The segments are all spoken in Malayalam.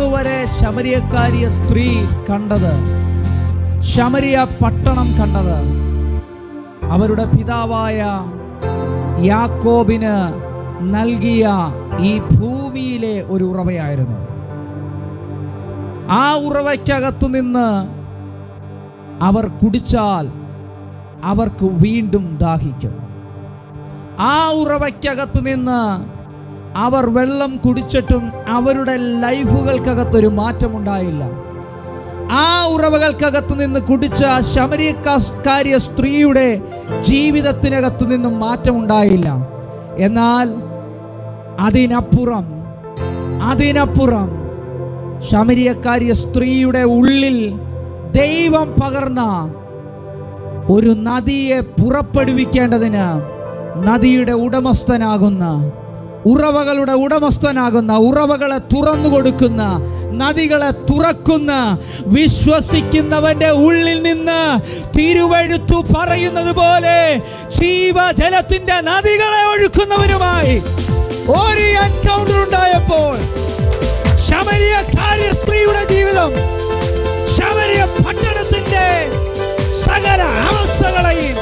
ഇന്നുവരെ ശമരിയക്കാരിയ സ്ത്രീ കണ്ടത്, ശമരിയ പട്ടണം കണ്ടത്, അവരുടെ പിതാവായ യാക്കോബിന് നൽകിയ ഈ ഭൂമിയിലെ ഒരു ഉറവയായിരുന്നു. ആ ഉറവയ്ക്കകത്തു നിന്ന് അവർ കുടിച്ചാൽ അവർക്ക് വീണ്ടും ദാഹിക്കും. ആ ഉറവയ്ക്കകത്തു നിന്ന് അവർ വെള്ളം കുടിച്ചിട്ടും അവരുടെ ലൈഫുകൾക്കകത്തൊരു മാറ്റമുണ്ടായില്ല. ആ ഉറവകൾക്കകത്തു നിന്ന് കുടിച്ച ശമരിയക്കാരിയ സ്ത്രീയുടെ ജീവിതത്തിനകത്തു നിന്നും മാറ്റമുണ്ടായില്ല. എന്നാൽ അതിനപ്പുറം ശമരിയക്കാരിയ സ്ത്രീയുടെ ഉള്ളിൽ ദൈവം പകർന്ന ഒരു നദിയെ പുറപ്പെടുവിക്കേണ്ടതിന് നദിയുടെ ഉടമസ്ഥനാകുന്ന, ഉറവകളുടെ ഉടമസ്ഥനാകുന്ന, ഉറവകളെ തുറന്നു കൊടുക്കുന്ന, നദികളെ തുറക്കുന്ന വിശ്വസിക്കുന്നവന്റെ ഉള്ളിൽ നിന്ന് തിരുവെഴുത്തു പറയുന്നത് പോലെ ജീവജലത്തിന്റെ നദികളെ ഒഴുക്കുന്നവരുമായി ഒരു എൻകൗണ്ടർ ഉണ്ടായപ്പോൾ ശമരിയക്കാരിയ സ്ത്രീയുടെ ജീവിതം ശമരിയ പട്ടണത്തിന്റെ സകല അവസ്ഥകളെയും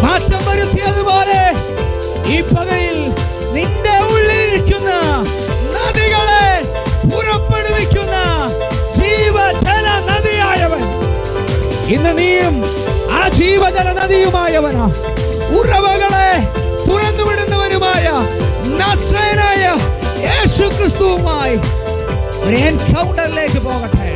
മാറ്റം വരുത്തിയതുപോലെ ഈ പകയിൽ നിന്റെ ഉള്ളിലിരിക്കുന്ന നദികളെ പുറപ്പെടുവിക്കുന്ന ജീവജല നദിയായവൻ, ഇന്ന് നീയും ആ ജീവജല നദിയുമായവനാ. ഉറവകളെ തുറന്നുവിടുന്നവനുമായ നസ്രയനായ യേശു ക്രിസ്തുവുമായി ഒരു എൻകൗണ്ടറിലേക്ക് പോകട്ടെ.